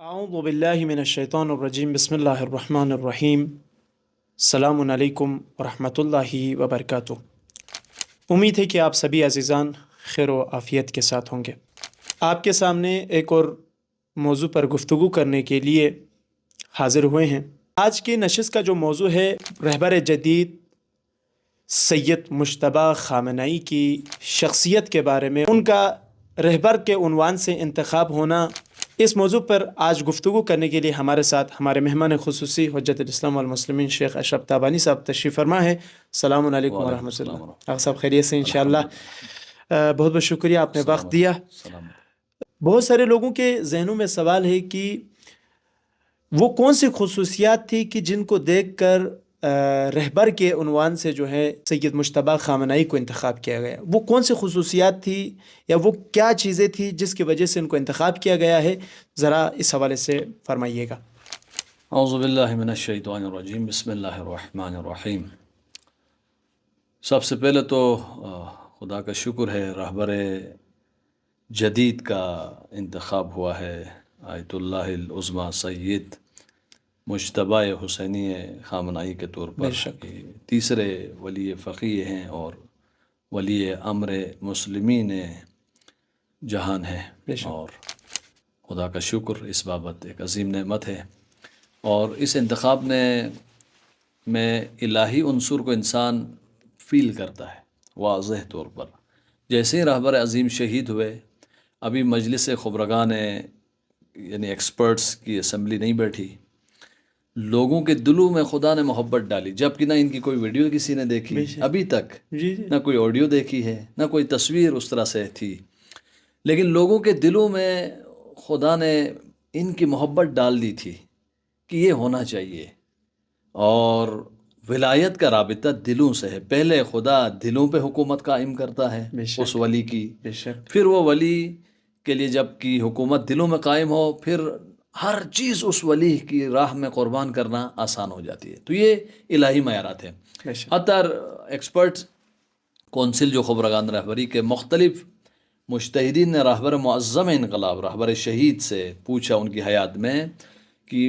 اعوذ باللہ من الشیطان الرجیم بسم اللہ الرحمن الرحیم السلام علیکم ورحمۃ اللہ وبرکاتہ۔ امید ہے کہ آپ سبھی عزیزان خیر و عافیت کے ساتھ ہوں گے۔ آپ کے سامنے ایک اور موضوع پر گفتگو کرنے کے لیے حاضر ہوئے ہیں۔ آج کی نشست کا جو موضوع ہے رہبر جدید سید مجتبیٰ خامنہئی کی شخصیت کے بارے میں، ان کا رہبر کے عنوان سے انتخاب ہونا، اس موضوع پر آج گفتگو کرنے کے لیے ہمارے ساتھ ہمارے مہمان خصوصی حجت الاسلام والمسلمین شیخ اشرف تابانی صاحب تشریف فرما ہے۔ السلام علیکم ورحمۃ اللہ۔ آپ صاحب خیریت سے انشاءاللہ؟ بہت بہت شکریہ، آپ نے وقت دیا۔ بہت سارے لوگوں کے ذہنوں میں سوال ہے کہ وہ کون سی خصوصیات تھی کہ جن کو دیکھ کر رہبر کے عنوان سے جو ہے سید مجتبیٰ خامنہئی کو انتخاب کیا گیا، وہ کون سی خصوصیات تھی یا وہ کیا چیزیں تھی جس کی وجہ سے ان کو انتخاب کیا گیا ہے؟ ذرا اس حوالے سے فرمائیے گا۔ اعوذ باللہ من الشیطان الرجیم بسم اللہ الرحمن الرحیم۔ سب سے پہلے تو خدا کا شکر ہے، رہبر جدید کا انتخاب ہوا ہے، آیت اللہ العظمیٰ سید مجتبیٰ حسینی خامنہئی کے طور پر۔ یہ تیسرے ولی فقیہ ہیں اور ولی امر مسلمین جہان ہے، اور خدا کا شکر اس بابت ایک عظیم نعمت ہے۔ اور اس انتخاب میں الہی عنصر کو انسان فیل کرتا ہے واضح طور پر۔ جیسے ہی رہبر عظیم شہید ہوئے، ابھی مجلس خبرگان یعنی ایکسپرٹس کی اسمبلی نہیں بیٹھی، لوگوں کے دلوں میں خدا نے محبت ڈالی، جبکہ نہ ان کی کوئی ویڈیو کسی نے دیکھی ابھی تک، نہ کوئی آڈیو دیکھی ہے، نہ کوئی تصویر اس طرح سے تھی، لیکن لوگوں کے دلوں میں خدا نے ان کی محبت ڈال دی تھی کہ یہ ہونا چاہیے۔ اور ولایت کا رابطہ دلوں سے ہے، پہلے خدا دلوں پہ حکومت قائم کرتا ہے اس ولی کی، پھر وہ ولی کے لیے جب کی حکومت دلوں میں قائم ہو، پھر ہر چیز اس ولی کی راہ میں قربان کرنا آسان ہو جاتی ہے۔ تو یہ الہی معیارات ہیں۔ حتی ایکسپرٹس کونسل جو خبرگان رہبری کے مختلف مجتہدین نے رہبر معظم انقلاب رہبر شہید سے پوچھا ان کی حیات میں کہ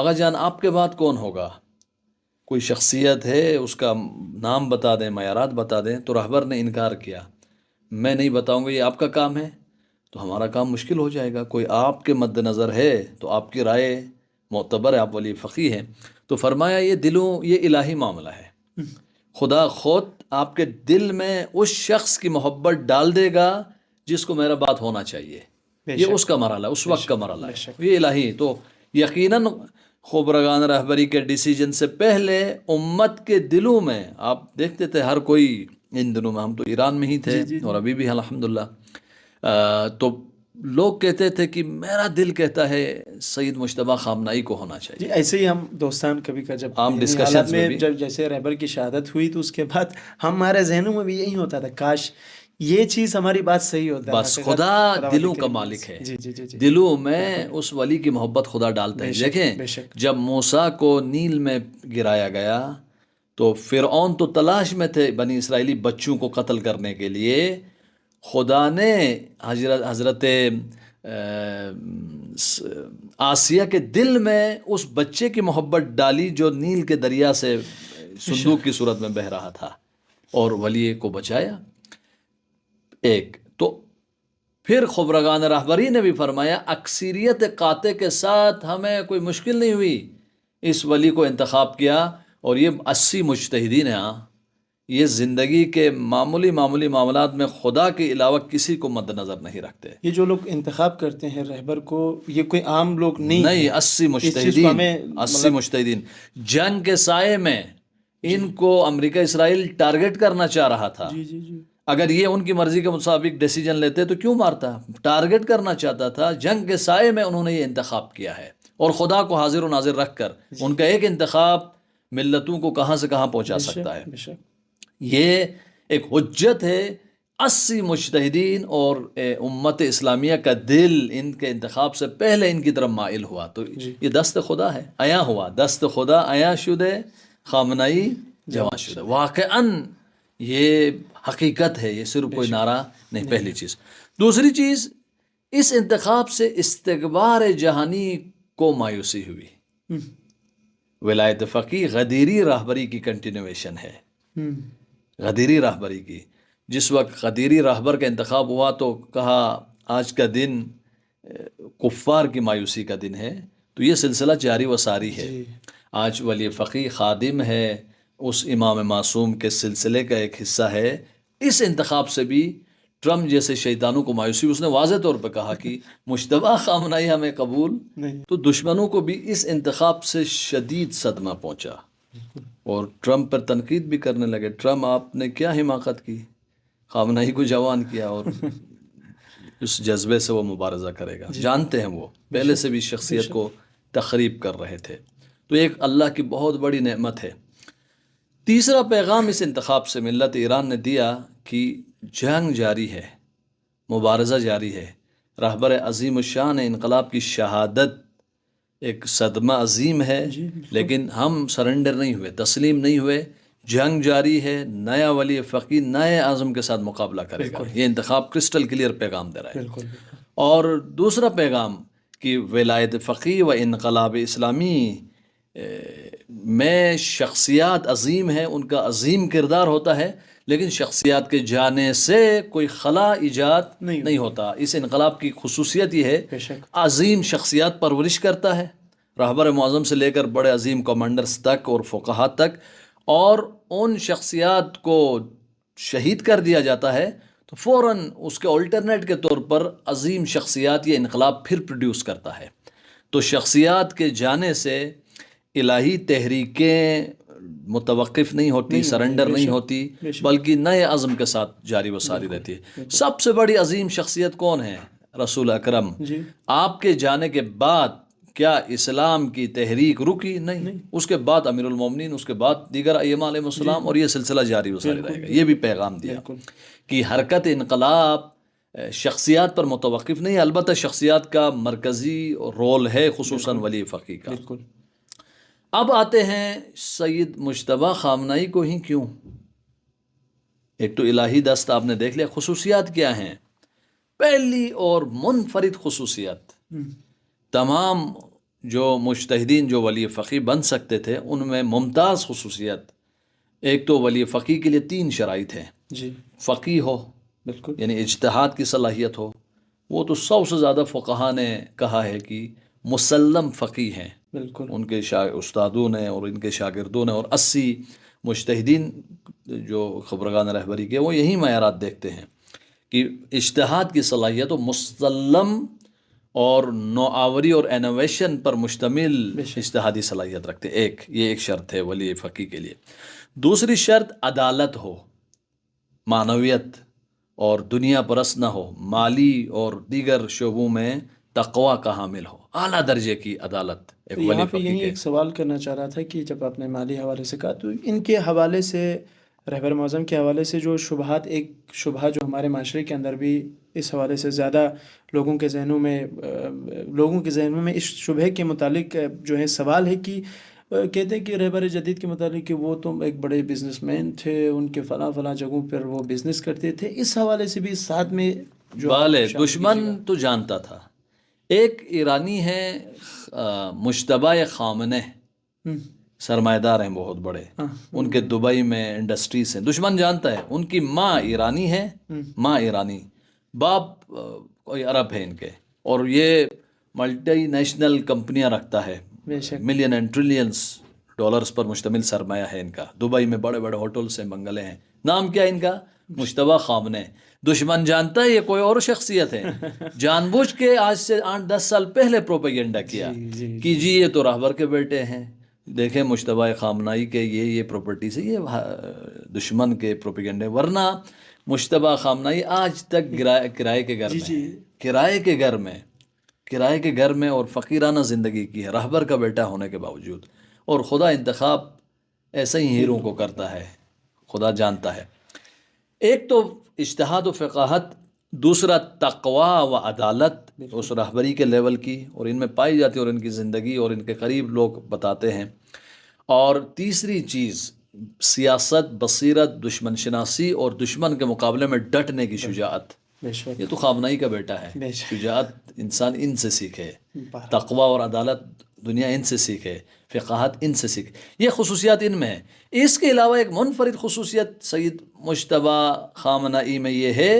آغا جان آپ کے بعد کون ہوگا، کوئی شخصیت ہے، اس کا نام بتا دیں، معیارات بتا دیں۔ تو رہبر نے انکار کیا، میں نہیں بتاؤں گا، یہ آپ کا کام ہے، تو ہمارا کام مشکل ہو جائے گا۔ کوئی آپ کے مد نظر ہے تو آپ کی رائے معتبر ہے، آپ ولی فقیہ ہیں۔ تو فرمایا یہ الہی معاملہ ہے، خدا خود آپ کے دل میں اس شخص کی محبت ڈال دے گا جس کو میرا بات ہونا چاہیے، یہ اس کا مرحلہ، اس وقت کا مرحلہ ہے، یہ الہی۔ تو یقیناً خبرگان رہبری کے ڈیسیجن سے پہلے امت کے دلوں میں، آپ دیکھتے تھے ہر کوئی، ان دنوں میں ہم تو ایران میں ہی تھے اور ابھی بھی الحمدللہ، تو لوگ کہتے تھے کہ میرا دل کہتا ہے سید مجتبیٰ خامنہئی کو ہونا چاہیے۔ ایسے ہی ہم دوستان کبھی کا جب عام ڈسکشنز میں بھی جب جیسے رہبر کی شہادت ہوئی تو اس کے بعد ہمارے ذہنوں میں بھی یہی ہوتا تھا، کاش یہ چیز ہماری بات صحیح ہوتا ہے۔ بس خدا دلوں کا مالک ہے، دلوں میں اس ولی کی محبت خدا ڈالتا ہے۔ دیکھیں جب موسیٰ کو نیل میں گرایا گیا تو فرعون تو تلاش میں تھے بنی اسرائیلی بچوں کو قتل کرنے کے لیے، خدا نے حضرت آسیہ کے دل میں اس بچے کی محبت ڈالی جو نیل کے دریا سے صندوق کی صورت میں بہہ رہا تھا، اور ولی کو بچایا۔ ایک تو پھر خبرگان رہبری نے بھی فرمایا اکثریت قاطع کے ساتھ ہمیں کوئی مشکل نہیں ہوئی، اس ولی کو انتخاب کیا۔ اور یہ 80 مجتہدین ہیں، یہ زندگی کے معمولی معاملات میں خدا کے علاوہ کسی کو مد نظر نہیں رکھتے۔ یہ جو لوگ انتخاب کرتے ہیں رہبر کو، یہ کوئی عام لوگ نہیں، 80 مجتہدین جنگ کے سائے میں ان کو امریکہ اسرائیل ٹارگٹ کرنا چاہ رہا تھا۔ اگر یہ ان کی مرضی کے مطابق ڈیسیجن لیتے تو کیوں مارتا، ٹارگٹ کرنا چاہتا تھا، جنگ کے سائے میں انہوں نے یہ انتخاب کیا ہے، اور خدا کو حاضر و ناظر رکھ کر ان کا ایک انتخاب ملتوں کو کہاں سے کہاں پہنچا سکتا ہے۔ یہ ایک حجت ہے۔ 80 مجتہدین اور امت اسلامیہ کا دل ان کے انتخاب سے پہلے ان کی طرف مائل ہوا، تو یہ دست خدا ہے، عیاں ہوا، دست خدا عیاں شدہ خامنہئی جواں شدہ۔ واقعاً یہ حقیقت ہے، یہ صرف کوئی نعرہ نہیں۔ پہلی چیز۔ دوسری چیز، اس انتخاب سے استکبار جہانی کو مایوسی ہوئی۔ ولایت فقیہ غدیری راہبری کی کنٹینویشن ہے، غدیری راہبری کی۔ جس وقت غدیری راہبر کا انتخاب ہوا تو کہا آج کا دن کفار کی مایوسی کا دن ہے، تو یہ سلسلہ جاری و ساری ہے۔ آج ولی فقیہ خادم ہے، اس امام معصوم کے سلسلے کا ایک حصہ ہے۔ اس انتخاب سے بھی ٹرمپ جیسے شیطانوں کو مایوسی، اس نے واضح طور پہ کہا کہ مجتبیٰ خامنہئی ہمیں قبول نہیں، تو دشمنوں کو بھی اس انتخاب سے شدید صدمہ پہنچا اور ٹرمپ پر تنقید بھی کرنے لگے۔ ٹرمپ آپ نے کیا حماقت کی، خامنہئی کو جوان کیا، اور اس جذبے سے وہ مبارزہ کرے گا۔ جانتے ہیں وہ پہلے سے بھی شخصیت کو تخریب کر رہے تھے، تو ایک اللہ کی بہت بڑی نعمت ہے۔ تیسرا پیغام اس انتخاب سے ملت ایران نے دیا کہ جنگ جاری ہے، مبارزہ جاری ہے۔ رہبر عظیم الشان انقلاب کی شہادت ایک صدمہ عظیم ہے، لیکن ہم سرنڈر نہیں ہوئے، تسلیم نہیں ہوئے۔ جنگ جاری ہے، نیا ولی فقیہ نئے اعظم کے ساتھ مقابلہ کرے گا۔ یہ انتخاب کرسٹل کلیئر پیغام دے رہا ہے۔ اور دوسرا پیغام کہ ولایت فقیہ و انقلاب اسلامی میں شخصیات عظیم ہیں، ان کا عظیم کردار ہوتا ہے، لیکن شخصیات کے جانے سے کوئی خلا ایجاد نہیں ہوتا۔ اس انقلاب کی خصوصیت یہ ہے، عظیم شخصیات پرورش کرتا ہے، رہبر معظم سے لے کر بڑے عظیم کمانڈرز تک اور فقہاء تک، اور ان شخصیات کو شہید کر دیا جاتا ہے تو فوراً اس کے الٹرنیٹ کے طور پر عظیم شخصیات یہ انقلاب پھر پروڈیوس کرتا ہے۔ تو شخصیات کے جانے سے الہی تحریکیں متوقف نہیں ہوتی، سرنڈر نہیں ہوتی، بلکہ نئے عزم کے ساتھ جاری و ساری رہتی ہے۔ سب سے بڑی عظیم شخصیت کون ہے؟ رسول اکرم۔ آپ کے جانے کے بعد کیا اسلام کی تحریک رکی؟ نہیں۔ اس کے بعد امیر المومنین، اس کے بعد دیگر ائمہ علیہ السلام، اور یہ سلسلہ جاری و ساری رہے گا۔ یہ بھی پیغام دیا کہ حرکت انقلاب شخصیات پر متوقف نہیں، البتہ شخصیات کا مرکزی رول ہے، خصوصاً ولی فقیہ کا۔ اب آتے ہیں سید مجتبیٰ خامنہئی کو ہی کیوں؟ ایک تو الہی دست آپ نے دیکھ لیا، خصوصیات کیا ہیں؟ پہلی اور منفرد خصوصیت، تمام جو مجتہدین جو ولی فقیہ بن سکتے تھے ان میں ممتاز خصوصیت، ایک تو ولی فقیہ کے لیے 3 شرائط ہیں۔ فقیہ ہو، یعنی اجتہاد کی صلاحیت ہو، وہ تو 100 سے زیادہ فقہاء نے کہا ہے کہ مسلم فقیہ ہیں، ان کے استادوں نے اور ان کے شاگردوں نے، اور 80 مجتہدین جو خبرگان رہبری کے، وہ یہی معیارات دیکھتے ہیں کہ اجتہاد کی صلاحیت و مسلم اور نوآوری اور انوویشن پر مشتمل اجتہادی صلاحیت رکھتے ہیں۔ یہ ایک شرط ہے ولی فقیہ کے لیے۔ دوسری شرط عدالت ہو، معنویت اور دنیا پرست نہ ہو، مالی اور دیگر شعبوں میں تقوی کا حامل ہو، اعلیٰ درجے کی عدالت ایک ولی یہاں پہ فقیہ یہی کے۔ ایک سوال کرنا چاہ رہا تھا کہ جب آپ نے مالی حوالے سے کہا تو ان کے حوالے سے، رہبر معظم کے حوالے سے جو شبہات، ایک شبہ جو ہمارے معاشرے کے اندر بھی اس حوالے سے زیادہ لوگوں کے ذہنوں میں اس شبہ کے متعلق جو ہے سوال ہے کہ کہتے ہیں کہ رہبر جدید کے متعلق کہ وہ تو ایک بڑے بزنس مین تھے، ان کے فلاں جگہوں پر وہ بزنس کرتے تھے۔ اس حوالے سے بھی ساتھ میں جو بالے دشمن تو جانتا تھا۔ ایک ایرانی ہے مجتبیٰ خامنہ، سرمایہ دار ہیں بہت بڑے، ان کے دبئی میں انڈسٹریز ہیں، دشمن جانتا ہے۔ ان کی ماں ایرانی ہے، ماں ایرانی، باپ کوئی عرب ہے ان کے، اور یہ ملٹی نیشنل کمپنیاں رکھتا ہے، million and trillions dollars per مشتمل سرمایہ ہے ان کا۔ دبئی میں بڑے بڑے ہوٹلز ہیں، بنگلے ہیں۔ نام کیا ہے ان کا؟ مجتبیٰ خامنہ۔ دشمن جانتا ہے یہ کوئی اور شخصیت ہے، جان بوجھ کے آج سے 8-10 سال پہلے پروپیگنڈا کیا کہ جی یہ تو رہبر کے بیٹے ہیں، دیکھیں مجتبیٰ خامنہئی کے یہ پراپرٹیز ہے، یہ دشمن کے پروپیگنڈے۔ ورنہ مجتبیٰ خامنہئی آج تک کرائے کے گھر میں، کرائے کے گھر میں اور فقیرانہ زندگی کی ہے، رہبر کا بیٹا ہونے کے باوجود۔ اور خدا انتخاب ایسے ہی ہیروں کو کرتا ہے، خدا جانتا ہے۔ ایک تو اجتہاد و فقاہت، دوسرا تقوی و عدالت اس رہبری کے لیول کی، اور ان میں پائی جاتی ہے، اور ان کی زندگی اور ان کے قریب لوگ بتاتے ہیں۔ اور تیسری چیز سیاست، بصیرت، دشمن شناسی اور دشمن کے مقابلے میں ڈٹنے کی شجاعت۔ بے شک یہ تو خامنائی کا بیٹا ہے. بے شک. شجاعت انسان ان سے سیکھے، بارہ. تقوی اور عدالت دنیا ان سے سیکھے، فقاہت ان سے سیکھے. یہ خصوصیات ان میں ہے. اس کے علاوہ ایک منفرد خصوصیت سید مجتبی خامنائی میں یہ ہے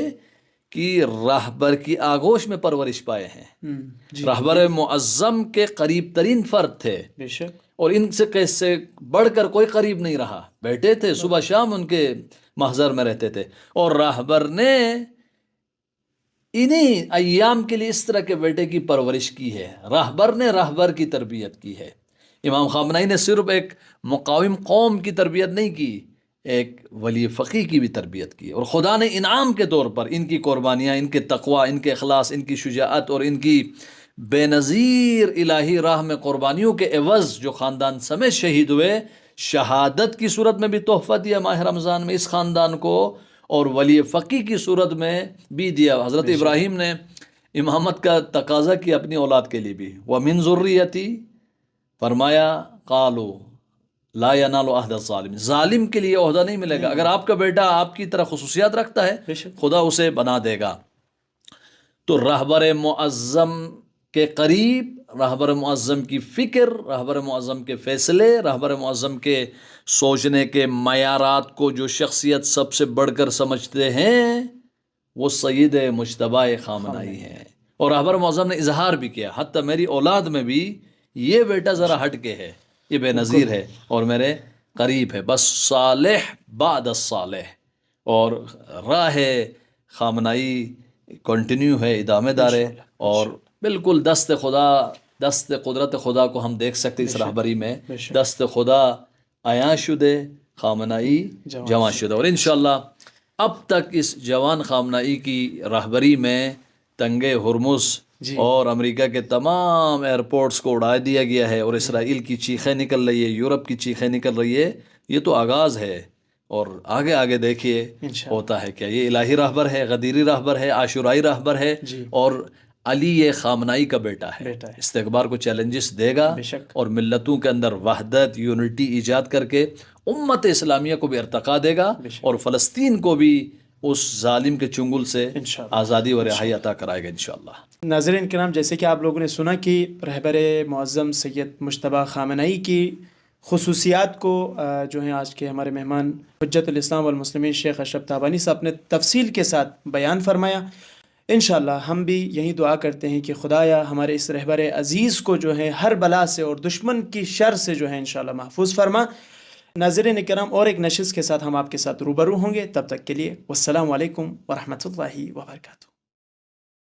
کہ راہبر کی آغوش میں پرورش پائے ہیں. جی راہبر معظم کے قریب ترین فرد تھے، بے شک. اور ان سے کیسے بڑھ کر کوئی قریب نہیں رہا. بیٹھے تھے صبح شام ان کے محضر میں رہتے تھے، اور راہبر نے انہی ایام کے لیے اس طرح کے بیٹے کی پرورش کی ہے. راہبر نے راہبر کی تربیت کی ہے. امام خامنائی نے صرف ایک مقاوم قوم کی تربیت نہیں کی، ایک ولی فقیہ کی بھی تربیت کی. اور خدا نے انعام کے طور پر ان کی قربانیاں، ان کے تقوی، ان کے اخلاص، ان کی شجاعت اور ان کی بے نظیر الہی راہ میں قربانیوں کے عوض جو خاندان سمیت شہید ہوئے، شہادت کی صورت میں بھی تحفہ دیا ماہ رمضان میں اس خاندان کو، اور ولی فقیہ کی صورت میں بھی دیا. حضرت ابراہیم نے امامت کا تقاضا کیا اپنی اولاد کے لیے بھی. وَمِن ذُرِّيَّتِي، فرمایا قالو لا ینال عہد الظالم، ظالم کے لیے عہدہ نہیں ملے گا. اگر آپ کا بیٹا آپ کی طرح خصوصیات رکھتا ہے، بے شک. خدا اسے بنا دے گا. تو راہبر معظم کے قریب، راہبر معظم کی فکر، راہبر معظم کے فیصلے، راہبر معظم کے سوچنے کے معیارات کو جو شخصیت سب سے بڑھ کر سمجھتے ہیں وہ سید مجتبی خامنائی ہیں. اور راہبر معظم نے اظہار بھی کیا، حتیٰ میری اولاد میں بھی یہ بیٹا ذرا ہٹ کے ہے، یہ بے نظیر ہے اور میرے قریب ہے. بس صالح بعد الصالح. اور راہ خامنائی کنٹینیو ہے، ادامے دار ہے، اور بالکل دست خدا، دست قدرت خدا کو ہم دیکھ سکتے اس راہبری میں. دست خدا عیاں شدہ، خامنائی جواں شدہ. اور انشاءاللہ اب تک اس جوان خامنائی کی راہبری میں تنگ ہرمز اور امریکہ کے تمام ایئرپورٹس کو اڑا دیا گیا ہے، اور اسرائیل کی چیخیں نکل رہی ہے، یورپ کی چیخیں نکل رہی ہے. یہ تو آغاز ہے، اور آگے آگے دیکھیے ہوتا ہے کیا. یہ الہی راہبر ہے، غدیری راہبر ہے، عاشورائی راہبر ہے، اور علی یہ خامنائی کا بیٹا ہے. استقبار کو چیلنجز دے گا، اور ملتوں کے اندر وحدت، یونٹی ایجاد کر کے امت اسلامیہ کو بھی ارتقا دے گا، اور فلسطین کو بھی اس ظالم کے چنگل سے آزادی و رہائی عطا کرائے گا انشاءاللہ. ناظرین کرام، جیسے کہ آپ لوگوں نے سنا کہ رہبر معظم سید مجتبی خامنائی کی خصوصیات کو جو ہیں آج کے ہمارے مہمان حجت الاسلام والمسلمین شیخ اشرف تابانی صاحب نے تفصیل کے ساتھ بیان فرمایا. انشاءاللہ ہم بھی یہی دعا کرتے ہیں کہ خدایا ہمارے اس رہبر عزیز کو جو ہے ہر بلا سے اور دشمن کی شر سے جو ہے انشاءاللہ محفوظ فرما. ناظرین کرام، اور ایک نشست کے ساتھ ہم آپ کے ساتھ روبرو ہوں گے. تب تک کے لیے والسلام علیکم ورحمۃ اللہ وبرکاتہ.